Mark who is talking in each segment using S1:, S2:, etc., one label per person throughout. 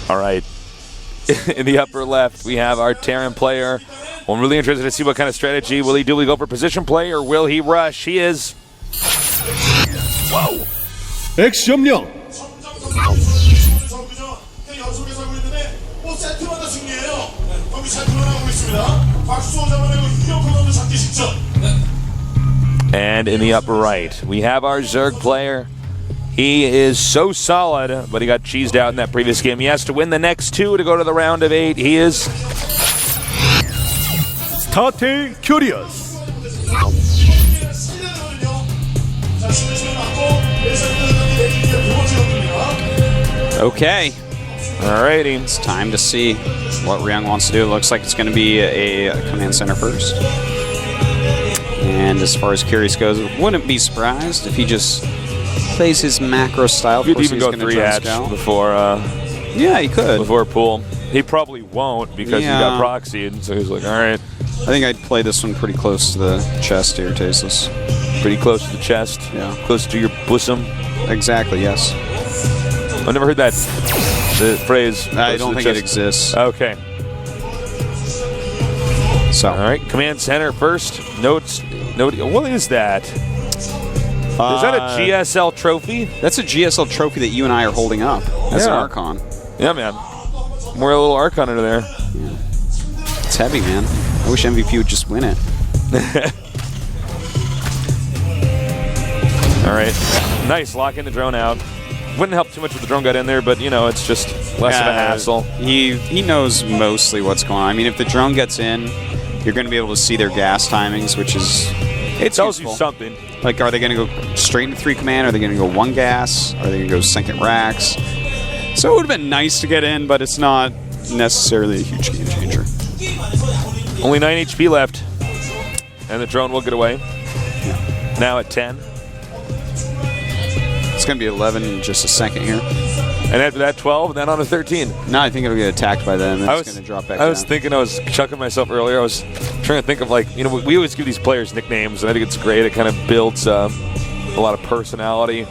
S1: All right. In the upper left, we have our Terran player. Well, I'm really interested to see what kind of strategy will he do. Will he go for position play or will he rush? He is. Whoa.
S2: 액션명.
S1: And in the upper right, we have our Zerg player. He is so solid, but he got cheesed out in that previous game. He has to win the next two to go to the round of 8. He is...
S2: Stay curious.
S3: Okay.
S1: Alrighty.
S3: It's time to see what Ryung wants to do. It looks like it's going to be a command center first. And as far as Curious goes, wouldn't be surprised if he just plays his macro style.
S1: He could even go 3 hatch before.
S3: Yeah, he could.
S1: Before pool. He probably won't because he got proxied, so he's like, all right.
S3: I think I'd play this one pretty close to the chest here, Tasteless.
S1: Pretty close to the chest?
S3: Yeah.
S1: Close to your bosom?
S3: Exactly, yes.
S1: I've never heard that phrase.
S3: I don't think it exists.
S1: Okay.
S3: So.
S1: All right, command center first. Notes. What is that? Is that a GSL trophy?
S3: That's a GSL trophy that you and I are holding up as an Archon.
S1: Yeah, man. We're a little Archon under there.
S3: Yeah. It's heavy, man. I wish MVP would just win it.
S1: All right. Nice. Locking the drone out. Wouldn't help too much if the drone got in there, but, you know, it's just less of a hassle.
S3: He knows mostly what's going on. I mean, if the drone gets in, you're going to be able to see their gas timings, which is...
S1: It tells you something.
S3: Like, are they going to go straight into 3 command? Are they going to go 1 gas? Are they going to go second racks? So it would have been nice to get in, but it's not necessarily a huge game changer.
S1: Only 9 HP left, and the drone will get away.
S3: Yeah.
S1: Now at 10.
S3: It's going to be 11 in just a second here.
S1: And after that, 12, and then on to 13.
S3: No, I think it'll get attacked by them. It's going to drop back
S1: I was thinking, I was chucking myself earlier. I was trying to think of, like, you know, we always give these players nicknames, and I think it's great. It kind of builds a lot of personality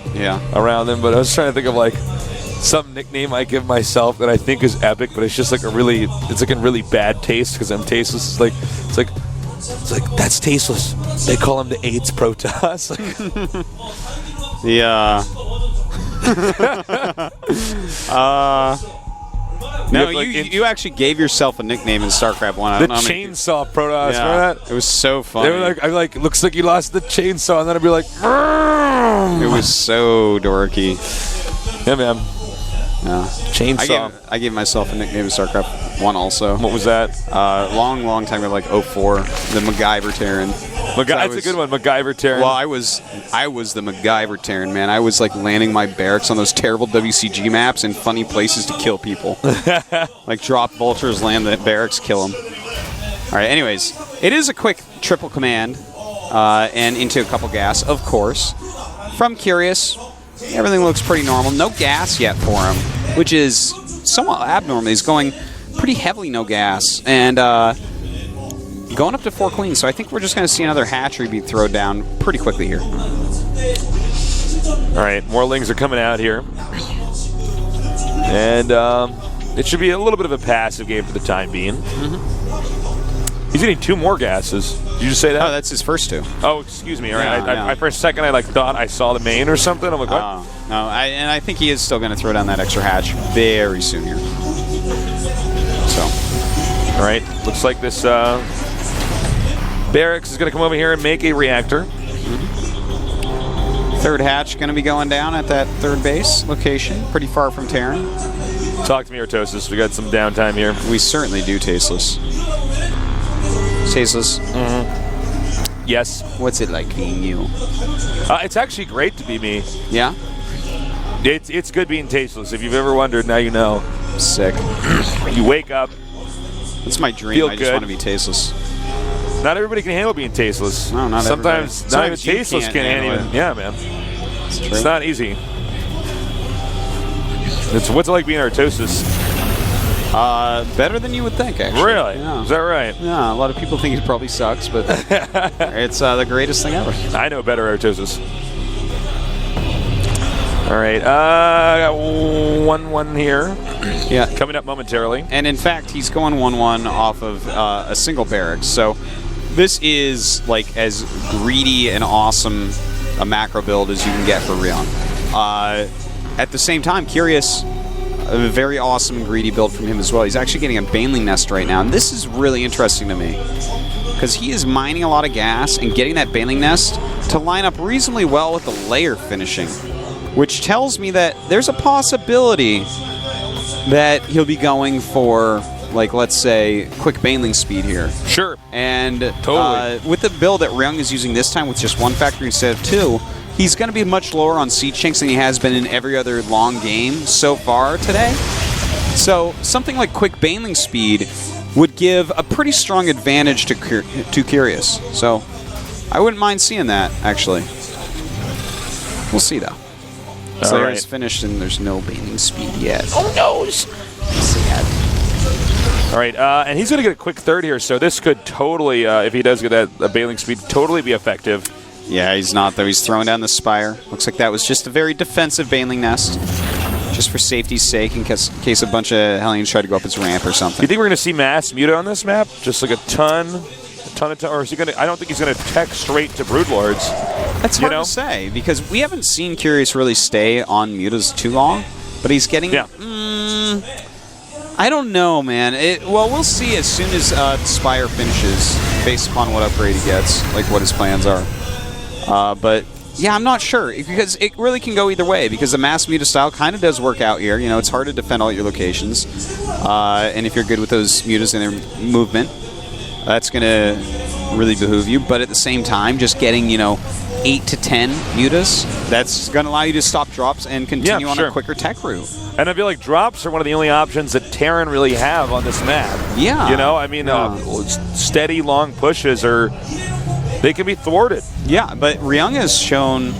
S1: around them. But I was trying to think of, like, some nickname I give myself that I think is epic, but it's just like it's like in really bad taste because I'm tasteless. It's like that's tasteless. They call him the AIDS Protoss.
S3: No, you actually gave yourself a nickname in StarCraft 1. I don't know
S1: Chainsaw Protoss. Remember that?
S3: It was so funny.
S1: They were like, looks like you lost the chainsaw, and then I'd be like,
S3: it was so dorky.
S1: Yeah, man.
S3: Yeah.
S1: Chainsaw.
S3: I gave myself a nickname in StarCraft 1 also.
S1: What was that?
S3: Long time ago, like 04, the MacGyver Terran.
S1: That's a good one, MacGyver Terran.
S3: Well, I was the MacGyver Terran, man. I was like landing my barracks on those terrible WCG maps in funny places to kill people. Like drop vultures, land the barracks, kill them. All right, anyways, it is a quick triple command and into a couple gas, of course. From Curious, everything looks pretty normal. No gas yet for him, which is somewhat abnormal. He's going pretty heavily no gas and going up to 4 queens. So I think we're just going to see another hatchery be thrown down pretty quickly here.
S1: All right, more lings are coming out here. And it should be a little bit of a passive game for the time being. He's getting 2 more gases. Did you just say that?
S3: Oh, that's his first 2.
S1: Oh, excuse me. All right. I for a second, I thought I saw the main or something. I'm like, what?
S3: No, and I think he is still going to throw down that extra hatch very soon here. So,
S1: all right. Looks like this barracks is going to come over here and make a reactor.
S3: Third hatch going to be going down at that third base location, pretty far from Terran.
S1: Talk to me, Ortosis. We got some downtime here.
S3: We certainly do, Tasteless. Tasteless.
S1: Yes.
S3: What's it like being you?
S1: It's actually great to be me.
S3: Yeah?
S1: It's good being tasteless. If you've ever wondered, now you know.
S3: Sick.
S1: You wake up.
S3: That's my dream.
S1: Feel
S3: I just
S1: good.
S3: want to be tasteless.
S1: Not everybody can handle being tasteless.
S3: No, not
S1: Sometimes
S3: everybody.
S1: not even tasteless can handle it. Yeah, man. It's not easy. What's it like being artosis?
S3: Better than you would think, actually.
S1: Really?
S3: Yeah.
S1: Is that right?
S3: Yeah, a lot of people think it probably sucks, but it's the greatest thing ever.
S1: I know better artosis. All right, I got 1-1 here.
S3: Yeah.
S1: Coming up momentarily.
S3: And in fact, he's going 1-1 off of a single barracks. So this is like as greedy and awesome a macro build as you can get for Ryung. At the same time, Curious, a very awesome and greedy build from him as well. He's actually getting a Baneling Nest right now, and this is really interesting to me because he is mining a lot of gas and getting that Baneling Nest to line up reasonably well with the layer finishing, which tells me that there's a possibility that he'll be going for, like, let's say, quick Baneling speed here.
S1: Sure.
S3: And
S1: totally.
S3: With the build that Ryung is using this time with just one factory instead of two, he's going to be much lower on siege chinks than he has been in every other long game so far today. So something like quick Baneling speed would give a pretty strong advantage to Curious. So I wouldn't mind seeing that, actually. We'll see, though. Slayer is finished and there's no Baneling speed yet. Oh, no! Sad.
S1: All right, and he's going to get a quick third here, so this could totally, if he does get that Baneling speed, totally be effective.
S3: Yeah, he's not, though. He's throwing down the Spire. Looks like that was just a very defensive Baneling Nest. Just for safety's sake, in case a bunch of Hellions try to go up his ramp or something.
S1: Do you think we're going to see mass Muta on this map? Just like a ton, or is he going to... I don't think he's going to tech straight to Broodlords.
S3: That's hard to say, because we haven't seen Curious really stay on Mutas too long, but he's getting...
S1: Yeah.
S3: I don't know, man. Well, we'll see as soon as Spire finishes, based upon what upgrade he gets, like what his plans are. But yeah, I'm not sure, because it really can go either way, because the mass Muta style kind of does work out here. You know, it's hard to defend all your locations, and if you're good with those Mutas and their movement, that's going to really behoove you. But at the same time, just getting, 8 to 10 Mutas, that's going to allow you to stop drops and continue on a quicker tech route.
S1: And I feel like drops are one of the only options that Terran really have on this map.
S3: Yeah.
S1: Steady, long pushes they can be thwarted.
S3: Yeah, but Ryung has shown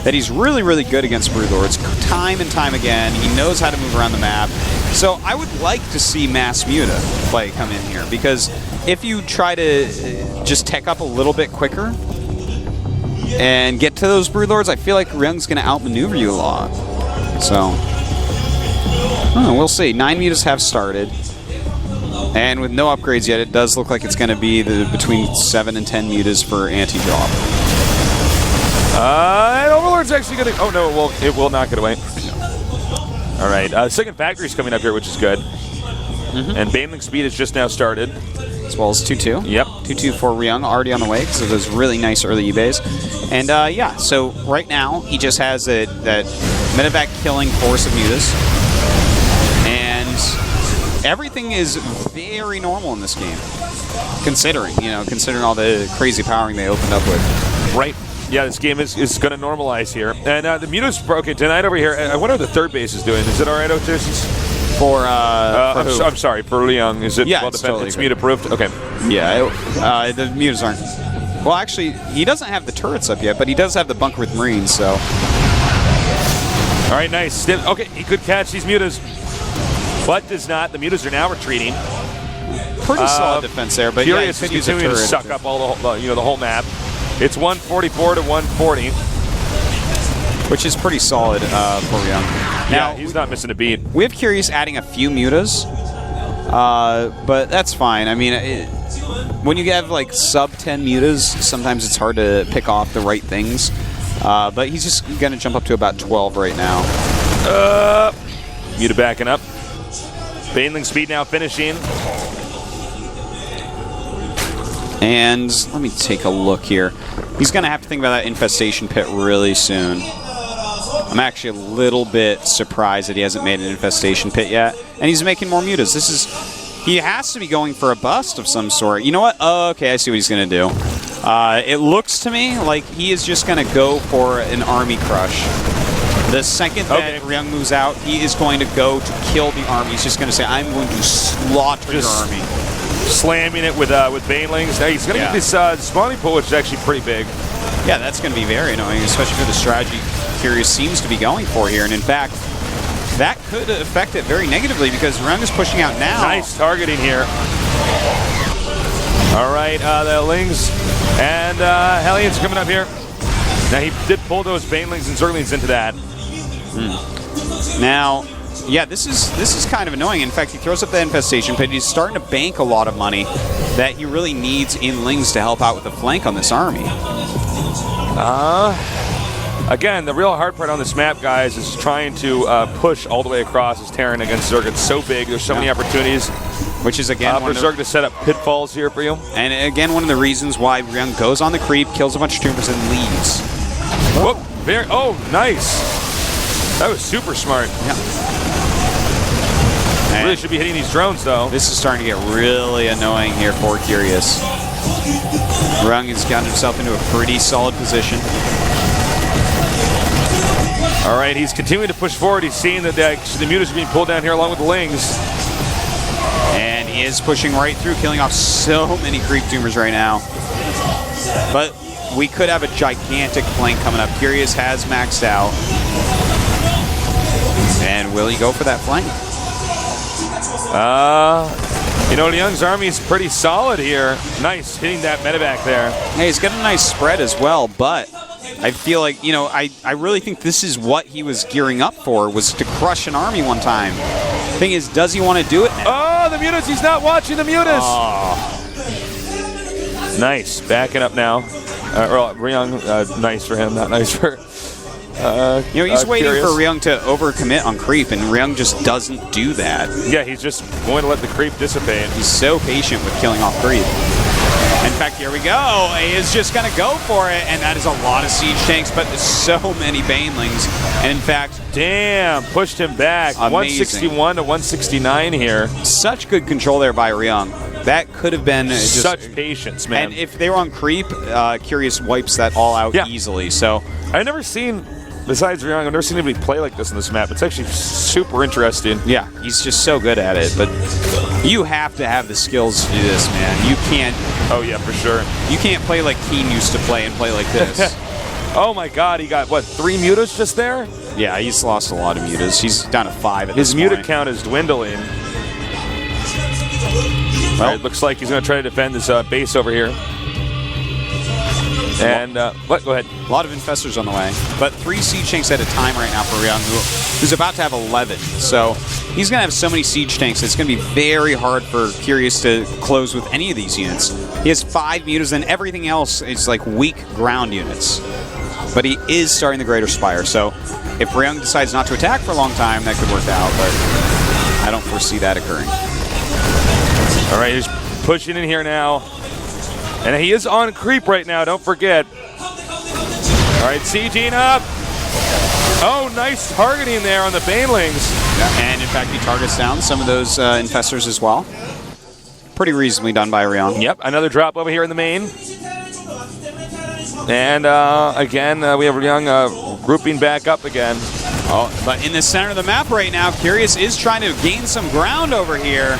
S3: that he's really, really good against Broodlords time and time again. He knows how to move around the map. So I would like to see Mass Muta play come in here, because if you try to just tech up a little bit quicker and get to those Broodlords, I feel like Ryung's going to outmaneuver you a lot. So, we'll see. 9 Mutas have started. And with no upgrades yet, it does look like it's going to be between 7 and 10 Mutas for anti-drop.
S1: And Overlord's actually going to... Oh, no, it will not get away. All right. Second factory's coming up here, which is good. And Baneling speed has just now started.
S3: As well as 2-2.
S1: Yep.
S3: 2-2 for Ryung, already on the way because of those really nice early eBays. And, so right now, he just has that medevac killing force of Mutas. And everything is very normal in this game, considering all the crazy powering they opened up with.
S1: Right. Yeah, this game is going to normalize here. And the Muta's broken tonight over here. I wonder what the third base is doing. Is it all right, Otis?
S3: For
S1: I'm sorry, for Ryung. Is it well defended?
S3: Totally
S1: it's Muta-proofed? Okay.
S3: Yeah, the Mutas aren't... Well, actually, he doesn't have the turrets up yet, but he does have the bunker with Marines, so...
S1: All right, nice. Okay, he could catch these Mutas. But does not. The Mutas are now retreating.
S3: Pretty solid defense there, but
S1: Curious is continuing to suck up all the whole map. It's 144 to 140,
S3: which is pretty solid for Ryung.
S1: Now he's not missing a beat.
S3: We have Curious adding a few Mutas, but that's fine. I mean, when you have like sub 10 Mutas, sometimes it's hard to pick off the right things. But he's just gonna jump up to about 12 right now.
S1: Muta backing up. Baneling speed now finishing.
S3: And let me take a look here. He's going to have to think about that infestation pit really soon. I'm actually a little bit surprised that he hasn't made an infestation pit yet. And he's making more Mutas. He has to be going for a bust of some sort. You know what? Oh, okay, I see what he's going to do. It looks to me like he is just going to go for an army crush. The second that Ryung moves out, he is going to go to kill the army. He's just going to say, I'm going to slaughter your army.
S1: Slamming it with banelings. Now he's going to get this spawning pool, which is actually pretty big.
S3: Yeah, that's going to be very annoying, especially for the strategy Curious seems to be going for here. And in fact, that could affect it very negatively because Ryung is pushing out now.
S1: Nice targeting here. All right, the Lings and Hellions coming up here. Now he did pull those banelings and Zerglings into that.
S3: Now, yeah, this is kind of annoying. In fact, he throws up the infestation, but he's starting to bank a lot of money that he really needs in Lings to help out with the flank on this army.
S1: Again, the real hard part on this map, guys, is trying to push all the way across this Terran against Zerg. It's so big. There's so many opportunities.
S3: Which is, again,
S1: for Zerg to set up pitfalls here for you.
S3: And again, one of the reasons why Ryung goes on the creep, kills a bunch of troopers, and leaves.
S1: Whoop, nice. That was super smart.
S3: Yeah.
S1: Really should be hitting these drones, though.
S3: This is starting to get really annoying here for Curious. Ryung has gotten himself into a pretty solid position.
S1: All right, he's continuing to push forward. He's seeing that the mutas are being pulled down here along with the Lings.
S3: And he is pushing right through, killing off so many creep doomers right now. But we could have a gigantic flank coming up. Curious has maxed out. And will he go for that flank?
S1: You know, Ryung's army is pretty solid here. Nice, hitting that medevac there.
S3: Hey, he's got a nice spread as well, but I feel like, you know, I really think this is what he was gearing up for, was to crush an army one time. Thing is, does he want to do it now?
S1: Oh, the mutas, he's not watching the mutas. Oh. Nice, backing up now. Ryung, nice for him, not nice for...
S3: you know, he's waiting for Ryung to overcommit on creep, and Ryung just doesn't do that.
S1: Yeah, he's just going to let the creep dissipate.
S3: He's so patient with killing off creep. In fact, here we go. He is just going to go for it, and that is a lot of siege tanks, but so many banelings. And in fact,
S1: damn, pushed him back.
S3: Amazing.
S1: 161 to 169 here.
S3: Such good control there by Ryung. That could have been
S1: such patience, man.
S3: And if they were on creep, Curious wipes that all out easily. So
S1: I've never seen, besides Ryung, I've never seen anybody play like this in this map. It's actually super interesting.
S3: Yeah, he's just so good at it. But you have to have the skills to do this, man. You can't.
S1: Oh yeah, for sure.
S3: You can't play like Keen used to play and play like this.
S1: Oh my God, he got what, 3 mutas just there?
S3: Yeah, he's lost a lot of mutas. He's down to 5 at this
S1: point. His muta
S3: point.
S1: count is dwindling. Well, all right, looks like he's going to try to defend this base over here. And, what? Go ahead.
S3: A lot of infestors on the way. But 3 siege tanks at a time right now for Ryung, who's about to have 11. So he's going to have so many siege tanks, it's going to be very hard for Curious to close with any of these units. He has 5 mutas, and everything else is like weak ground units. But he is starting the Greater Spire, so if Ryung decides not to attack for a long time, that could work out, but I don't foresee that occurring.
S1: All right, he's pushing in here now. And he is on creep right now, don't forget. All right, sieging up. Oh, nice targeting there on the banelings.
S3: Yeah, and in fact, he targets down some of those infestors as well. Pretty reasonably done by Ryung.
S1: Yep, another drop over here in the main. And again, we have Ryung grouping back up again.
S3: Oh, but in the center of the map right now, Curious is trying to gain some ground over here.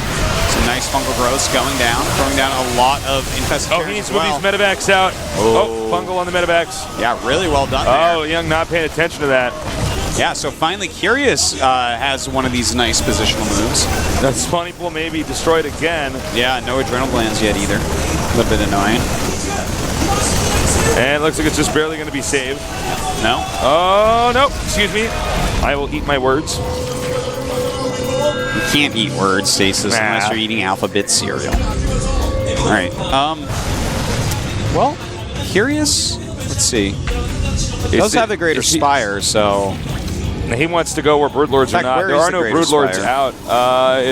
S3: Some nice fungal growths going down, throwing down a lot of infested.
S1: Oh, he needs to move these medevacs out. Oh, fungal on the medevacs.
S3: Yeah, really well done there.
S1: Oh, Ryung not paying attention to that.
S3: Yeah, so finally Curious has one of these nice positional moves.
S1: That spawning pool may be destroyed again.
S3: Yeah, no adrenal glands yet either. A little bit annoying.
S1: And it looks like it's just barely going to be saved.
S3: No?
S1: Oh, no. Excuse me. I will eat my words.
S3: You can't eat words, Stasis, unless you're eating alphabet cereal. All right. Well, Curious, let's see. He does have the Greater Spire, so...
S1: He wants to go where Broodlords are not. There are no Broodlords out. I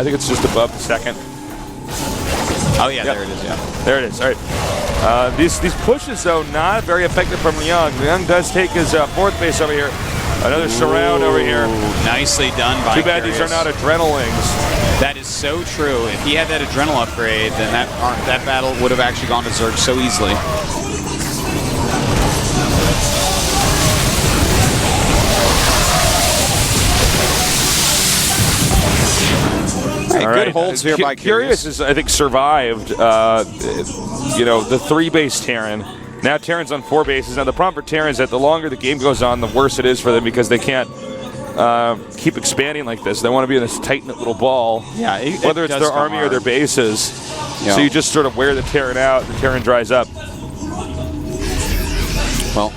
S1: think it's just above the second.
S3: Oh, yeah, there it is, yeah.
S1: There it is. All right. These pushes, though, not very effective from Ryung. Ryung does take his 4th base over here. Another surround over here.
S3: Nicely done by
S1: Too bad
S3: Curious.
S1: These are not adrenalings.
S3: That is so true. If he had that adrenal upgrade, then that battle would have actually gone to Zerg so easily. Good holds here by
S1: Curious. Has, I think, survived, the 3-base Terran. Now Terran's on 4 bases. Now the problem for Terran is that the longer the game goes on, the worse it is for them because they can't keep expanding like this. They want to be in this tight-knit little ball, whether it's their army or their bases. Yeah. So you just sort of wear the Terran out, the Terran dries up.
S3: Well,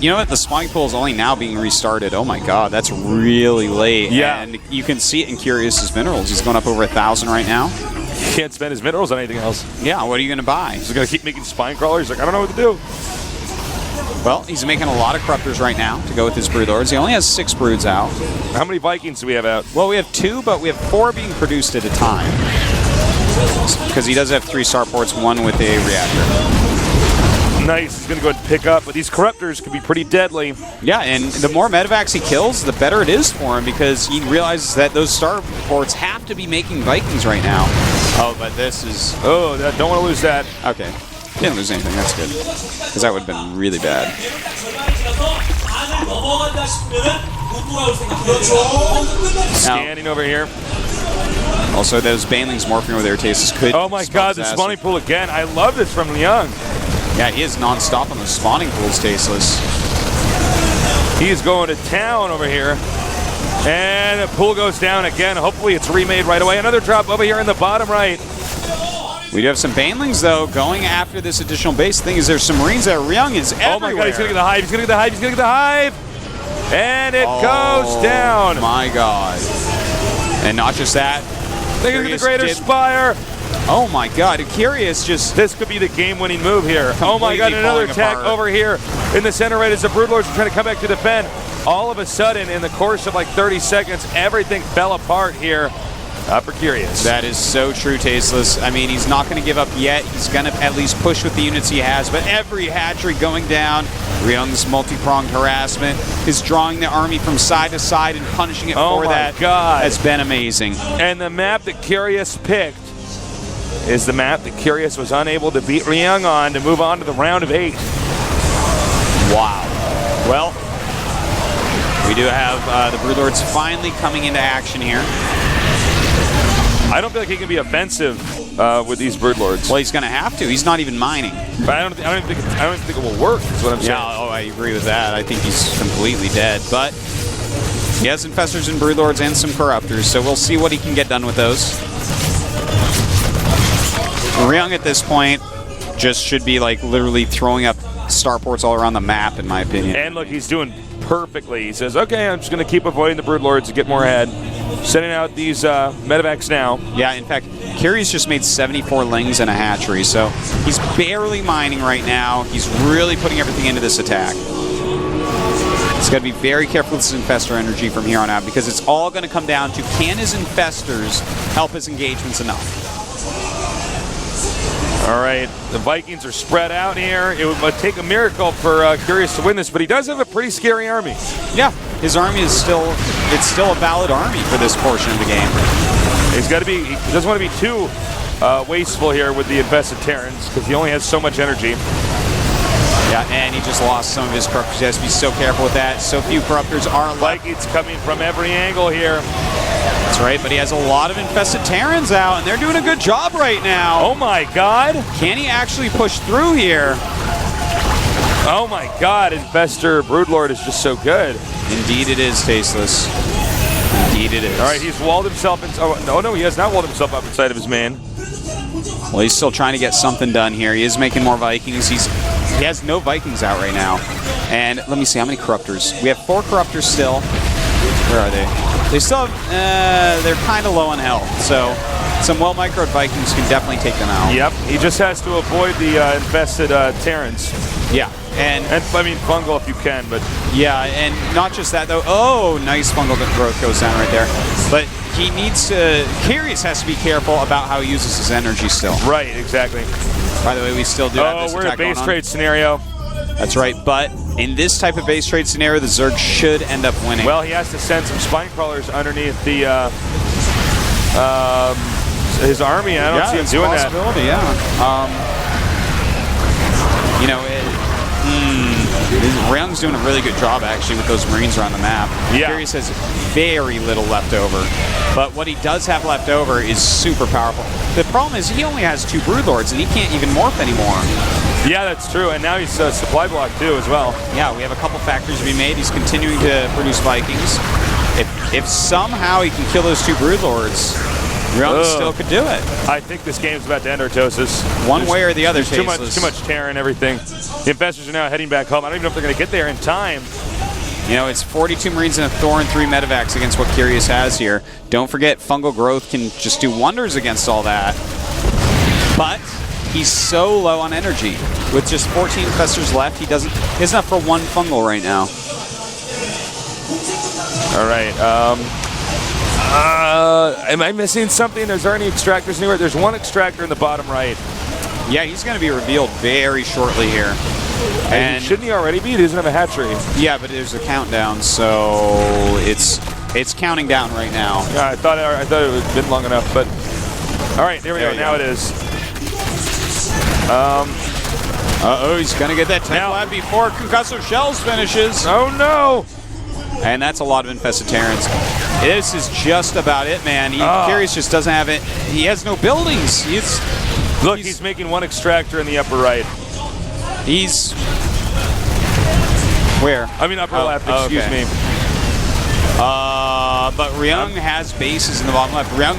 S3: you know what? The spawning pool is only now being restarted. Oh my god, that's really late.
S1: Yeah.
S3: And you can see it in Curious's minerals. He's going up over 1,000 right now.
S1: He can't spend his minerals on anything else.
S3: Yeah, what are you going to buy?
S1: He's going to keep making spine crawlers. He's like, I don't know what to do.
S3: Well, he's making a lot of corruptors right now to go with his broodlords. He only has 6 broods out.
S1: How many Vikings do we have out?
S3: Well, we have 2, but we have 4 being produced at a time. Because he does have 3 starports, 1 with a reactor.
S1: Nice. He's going to go ahead and pick up, but these corruptors can be pretty deadly.
S3: Yeah, and the more medevacs he kills, the better it is for him because he realizes that those starports have to be making Vikings right now. Oh, but this is...
S1: Oh, don't want to lose that.
S3: Okay. Didn't lose anything. That's good. Because that would have been really bad.
S1: Scanning over here.
S3: Also, those banelings morphing over there, Tasteless could...
S1: Oh my god, the spawning pool again. I love this from Ryung.
S3: Yeah, he is non-stop on the spawning pools, Tasteless.
S1: He is going to town over here. And the pool goes down again. Hopefully it's remade right away. Another drop over here in the bottom right.
S3: We do have some banelings, though, going after this additional base. The thing is, there's some Marines that Ryung is everywhere.
S1: Oh my god, he's going to get the hive. He's going to get the hive. He's going to get the hive. And it goes down.
S3: Oh my god. And not just that.
S1: They're going to get the Greater Spire.
S3: Oh my god, Curious just...
S1: This could be the game-winning move here. Oh my god, another attack over here in the center right as the Broodlords are trying to come back to defend. All of a sudden, in the course of like 30 seconds, everything fell apart here for Curious.
S3: That is so true, Tasteless. I mean, he's not going to give up yet. He's going to at least push with the units he has, but every hatchery going down. Ryung's multi-pronged harassment is drawing the army from side to side and punishing it for that.
S1: Oh my god.
S3: Has been amazing.
S1: And the map that Curious picked is the map that Curious was unable to beat Ryung on to move on to the round of 8.
S3: Wow. Well, we do have the Broodlords finally coming into action here.
S1: I don't feel like he can be offensive with these Broodlords.
S3: Well, he's going to have to. He's not even mining.
S1: But I don't think it will work, is what I'm saying.
S3: Yeah, I agree with that. I think he's completely dead. But he has Infestors and Broodlords and some Corruptors, so we'll see what he can get done with those. Ryung at this point just should be like literally throwing up starports all around the map, in my opinion.
S1: And look, he's doing perfectly. He says, okay, I'm just going to keep avoiding the Broodlords to get more ahead. Sending out these medevacs now.
S3: Yeah, in fact, Kyrie's just made 74 lings and a hatchery, so he's barely mining right now. He's really putting everything into this attack. He's got to be very careful with his Infestor energy from here on out because it's all going to come down to can his Infestors help his engagements enough?
S1: All right, the Vikings are spread out here. It would take a miracle for Curious to win this, but he does have a pretty scary army.
S3: Yeah, his army is still a valid army for this portion of the game.
S1: He doesn't want to be too wasteful here with the invested Terrans because he only has so much energy.
S3: Yeah, and he just lost some of his Corruptors. He has to be so careful with that. So few Corruptors are left.
S1: Vikings coming from every angle here.
S3: That's right, but he has a lot of infested Terrans out, and they're doing a good job right now.
S1: Oh my god.
S3: Can he actually push through here?
S1: Oh my god, Infestor Broodlord is just so good.
S3: Indeed it is, Tasteless. Indeed it is.
S1: All right, he's walled himself in. Oh no, he has not walled himself up inside of his man.
S3: Well, he's still trying to get something done here. He is making more Vikings. He has no Vikings out right now. And let me see, how many Corruptors? We have 4 Corruptors still. Where are they? They still have, they're kind of low on health. So some well-microed Vikings can definitely take them out.
S1: Yep, he just has to avoid the infested Terrans.
S3: Yeah. And
S1: I mean, fungal if you can, but...
S3: Yeah, and not just that, though. Oh, nice fungal growth goes down right there. But he needs to... Curious has to be careful about how he uses his energy still.
S1: Right, exactly.
S3: By the way, we still do have this
S1: we're
S3: attack
S1: in a base trade scenario.
S3: That's right, but in this type of base trade scenario, the Zerg should end up winning.
S1: Well, he has to send some spine crawlers underneath the his army. I don't see him doing that.
S3: Yeah. You know, Ryung's doing a really good job, actually, with those Marines around the map.
S1: Yeah.
S3: Curious has very little left over. But what he does have left over is super powerful. The problem is he only has 2 Broodlords, and he can't even morph anymore.
S1: Yeah, that's true. And now he's supply block, too, as well.
S3: Yeah, we have a couple factories to be made. He's continuing to produce Vikings. If somehow he can kill those 2 Broodlords, Ryung still could do it.
S1: I think this game's about to end, Artosis.
S3: One way or the other,
S1: too much tear and everything. The investors are now heading back home. I don't even know if they're going to get there in time.
S3: You know, it's 42 Marines and a Thor and 3 Medivacs against what Curious has here. Don't forget, Fungal Growth can just do wonders against all that. But he's so low on energy. With just 14 Infestors left, he doesn't. He's enough for 1 Fungal right now.
S1: All right. Am I missing something? Is there any extractors anywhere? There's 1 extractor in the bottom right.
S3: Yeah, he's going to be revealed very shortly here.
S1: And shouldn't he already be? He doesn't have a hatchery.
S3: Yeah, but there's a countdown, so it's counting down right now.
S1: Yeah, I thought it had been long enough, but all right, there we go. Now it is.
S3: He's going to get that 10 lab before Concussor Shells finishes.
S1: Oh no!
S3: And that's a lot of Infested Terrans. This is just about it, man. Curious just doesn't have it. He has no buildings.
S1: He's making 1 extractor in the upper right.
S3: He's where?
S1: I mean upper left, excuse me.
S3: But Ryung has bases in the bottom left. Ryung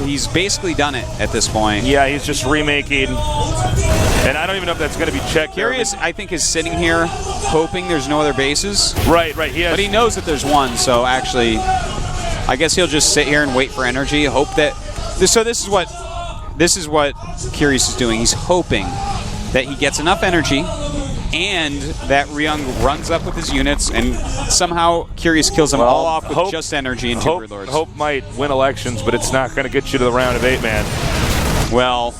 S3: he's basically done it at this point.
S1: Yeah, he's just remaking. And I don't even know if that's going to be checked.
S3: Curious, I think, is sitting here hoping there's no other bases.
S1: Right. But
S3: he knows that there's 1, so actually, I guess he'll just sit here and wait for energy. Hope that. So this is what Curious is doing. He's hoping that he gets enough energy and that Ryung runs up with his units and somehow Curious kills them all off with just energy and 2 Broodlords.
S1: Hope might win elections, but it's not going to get you to the round of 8, man.
S3: Well,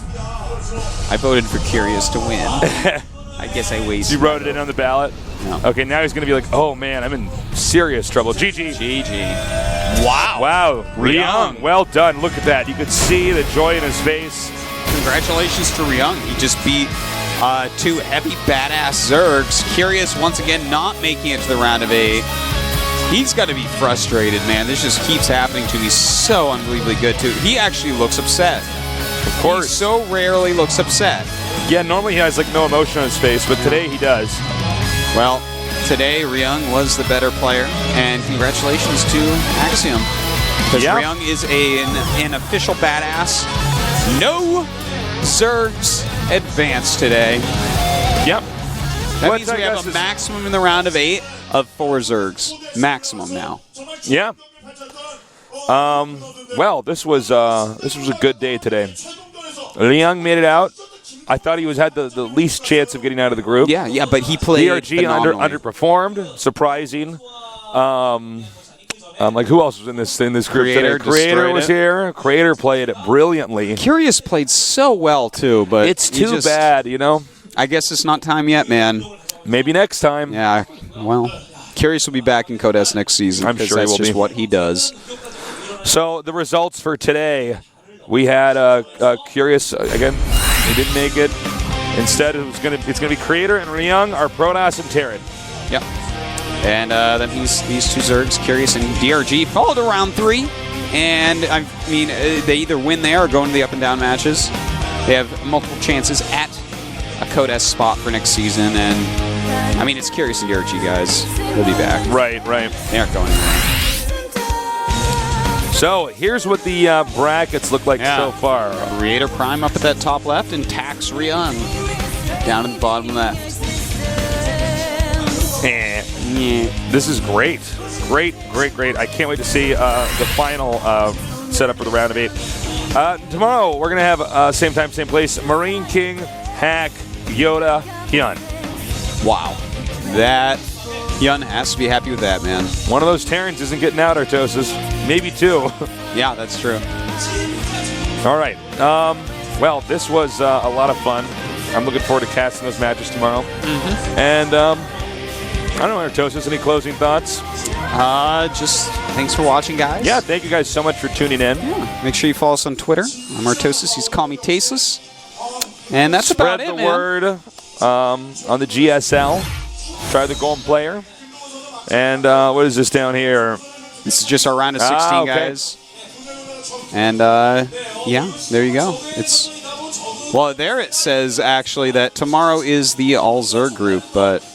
S3: I voted for Curious to win. I guess I wasted.
S1: You wrote it in on the ballot?
S3: No.
S1: Okay, now he's going to be like, oh man, I'm in serious trouble. GG.
S3: GG.
S1: Wow. Ryung. Well done. Look at that. You could see the joy in his face.
S3: Congratulations to Ryung. He just beat 2 heavy badass Zergs. Curious once again not making it to the round of 8. He's got to be frustrated, man. This just keeps happening to him. He's so unbelievably good too. He actually looks upset.
S1: Of course.
S3: He so rarely looks upset.
S1: Yeah, normally he has like no emotion on his face, but today he does.
S3: Well, today Ryung was the better player, and congratulations to Axiom. Because Ryung is an official badass. No Zergs advance today.
S1: Yep.
S3: That means we have a maximum in the round of 8 of 4 Zergs. Maximum now.
S1: Yeah. Well, this was a good day today. Ryung made it out. I thought he had the least chance of getting out of the group.
S3: Yeah, but he played
S1: DRG underperformed, surprising. Like who else was in this group today? Creator was here. Creator played it brilliantly.
S3: Curious played so well too, but
S1: it's too bad, you know.
S3: I guess it's not time yet, man.
S1: Maybe next time.
S3: Yeah. Well, Curious will be back in Code S next season.
S1: I'm sure
S3: that's just what he does.
S1: So the results for today, we had Curious again. He didn't make it. Instead, it's gonna be Creator and Ryung, our Protoss and Terran.
S3: Yep. And then these 2 Zergs, Curious and DRG, fall to round 3. And I mean, they either win there or go into the up and down matches. They have multiple chances at a Code S spot for next season. And I mean, it's Curious and DRG, guys. They'll be back.
S1: Right.
S3: They aren't going anywhere.
S1: So here's what the brackets look like so far.
S3: Creator Prime up at that top left and Tax Ryung down at the bottom left.
S1: This is great. Great. I can't wait to see the final setup for the round of 8. Tomorrow, we're going to have same time, same place, Marine King, Hack, Yoda, Hyun.
S3: Wow. Hyun has to be happy with that, man.
S1: One of those Terrans isn't getting out, Artosis. Maybe 2.
S3: Yeah, that's true.
S1: All right. Well, this was a lot of fun. I'm looking forward to casting those matches tomorrow. Mm-hmm. And I don't know, Artosis, any closing thoughts?
S3: Just thanks for watching, guys.
S1: Yeah, thank you guys so much for tuning in.
S3: Yeah. Make sure you follow us on Twitter. I'm Artosis. He's call me Tasteless. And that's about it, man.
S1: Spread the word on the GSL. Try the Golem player. And what is this down here?
S3: This is just our round of 16,
S1: okay.
S3: guys. And, yeah, there you go. Well, there it says, actually, that tomorrow is the All-Zerg group, but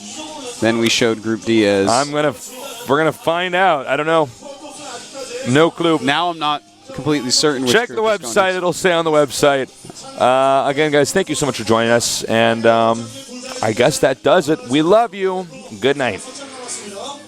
S3: then we showed Group D as...
S1: We're going to find out. I don't know. No clue.
S3: Now I'm not completely certain which
S1: Check the website. It'll say on the website. Again, guys, thank you so much for joining us. And I guess that does it. We love you. Good night.